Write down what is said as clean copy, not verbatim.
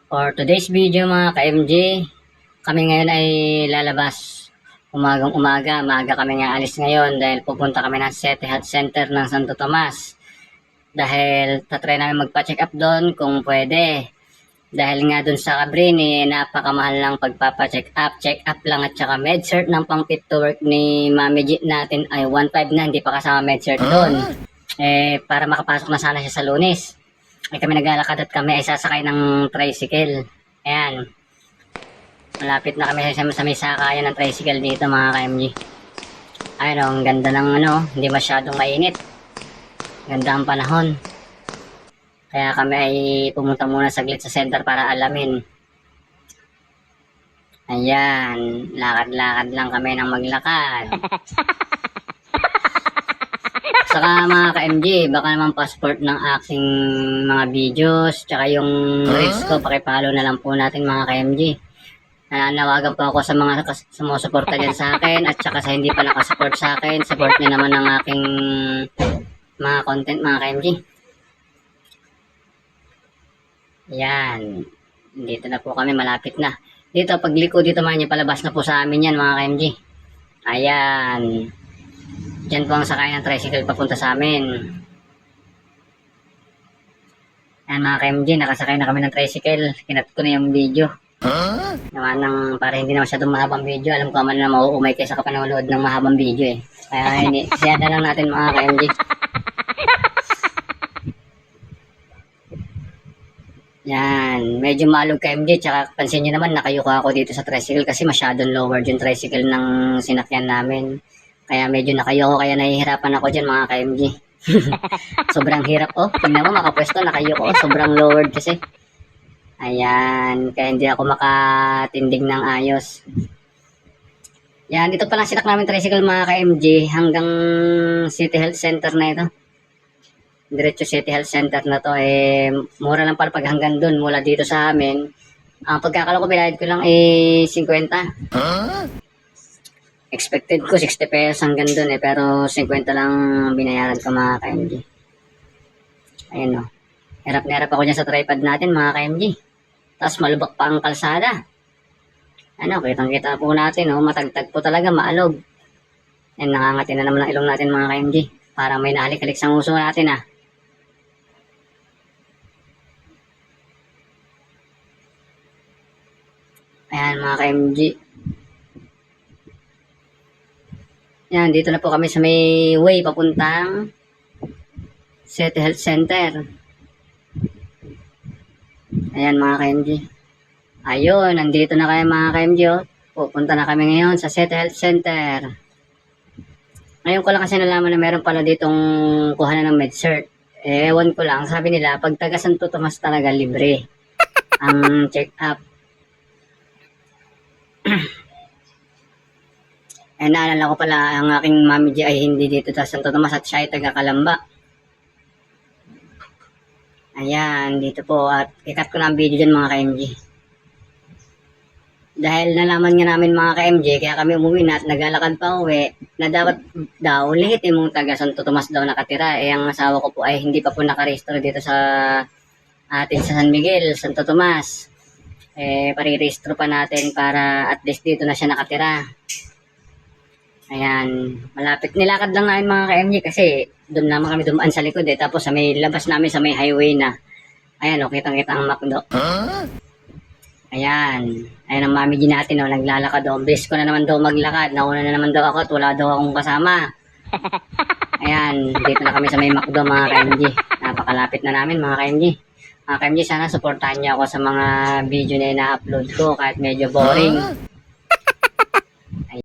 For today's video mga ka-MJ, kami ngayon ay lalabas umagang umaga. Maaga kami nga alis ngayon dahil pupunta kami ng City Health Center ng Santo Tomas. Dahil tatry namin magpa-check up doon kung pwede. Dahil nga doon sa Cabrini, napakamahal lang pagpapa-check up. Check up lang at saka med-cert ng pang fit to work ni Mami G natin ay 1.5 na, hindi pa kasama med-cert doon. Para makapasok na sana siya sa Lunes. Ay kami naglalakad at kami ay sasakay ng tricycle. Ayan. Malapit na kami sa may sakayan ng tricycle dito mga ka-MG. Ayun ang ganda ng hindi masyadong mainit. Ganda ang panahon. Kaya kami ay pumunta muna saglit sa center para alamin. Ayan. Lakad-lakad lang kami ng maglakad. Saka mga ka-MJ, baka naman passport ng aking mga videos, tsaka yung reels ko, pakipalo na lang po natin mga ka-MJ. Nananawagan po ako sa mga sumusuporta dyan sa akin, at tsaka sa hindi pa nakasupport sa akin, support nyo naman ang aking mga content mga ka-MJ. Yan. Dito na po kami, malapit na. Dito, pagliko dito man nyo, palabas na po sa amin yan mga ka-MJ. Ayan. Diyan po ang sakay ng tricycle papunta sa amin. Ayan mga ka-MJ, nakasakay na kami ng tricycle. Kinat ko na yung video. Naman ng para hindi na masyadong mahabang video. Alam ko man na mauumay kayo sa kapanonood ng mahabang video eh. Kaya hindi, siyada lang natin mga ka-MJ. Yan, medyo malog ka-MJ. Tsaka pansin nyo naman, nakayuko ako dito sa tricycle kasi masyadong lowered yung tricycle ng sinakyan namin. Kaya medyo nakayoko, kaya nahihirapan ako dyan mga ka-MJ. Sobrang hirap. Oh, tingnan mo makapwesto, nakayoko. Sobrang lowered kasi. Ayan, kaya hindi ako makatindig ng ayos. Yan, dito pa lang sinak namin tricycle mga ka-MJ hanggang City Health Center na ito. Diretso City Health Center na to. Mura lang pala pag hanggang dun mula dito sa amin. Ang pagkakala ko, binayad ko lang 50. Expected ko 60 pesos hanggang dun pero 50 lang binayaran ko mga ka-MJ. Ayun o. Hirap na hirap ako dyan sa tripod natin mga ka-MJ. Tapos malubak pa ang kalsada. Kitang kita po natin matagtag po talaga, maalog. Yan, nakangati na naman ang ilong natin mga ka-MJ. Parang may nahalik-halik sa nguso natin Ayan mga ka-MJ. Yan, dito na po kami sa may way papuntang City Health Center. Ayan mga ka-MJ. Ayun, nandito na kayo mga ka-MJ. Pupunta na kami ngayon sa City Health Center. Ngayon ko lang kasi nalaman na meron pala ditong kuhanan ng med-cert. Ewan ko lang, sabi nila, pag taga Santo Tomas talaga libre ang check-up. Naalala ko pala, ang aking Mami G ay hindi dito sa Santo Tomas at siya ay taga Calamba. Ayan, dito po. At ikat ko na ang video dyan mga ka-MJ. Dahil nalaman nga namin mga ka-MJ, kaya kami umuwi na at naglalakad pa uwi, na dapat daw, lehitimong taga Santo Tomas daw nakatira. Ang asawa ko po ay hindi pa po nakarehistro dito sa atin sa San Miguel, Santo Tomas. Parirehistro pa natin para at least dito na siya nakatira. Ayan, malapit. Nilakad lang namin mga ka-MJ kasi doon naman kami dumaan sa likod Tapos sa may labas namin sa may highway na. Ayan kitang-kita ang McDo. Ayan. Ayan ang Mami G natin naglalakad Bilis ko na naman daw maglakad. Nauna na naman daw ako at wala daw akong kasama. Ayan, dito na kami sa may McDo mga ka-MJ. Napakalapit na namin mga ka-MJ. Mga ka-MJ, sana supportahan niyo ako sa mga video na ina-upload ko kahit medyo boring.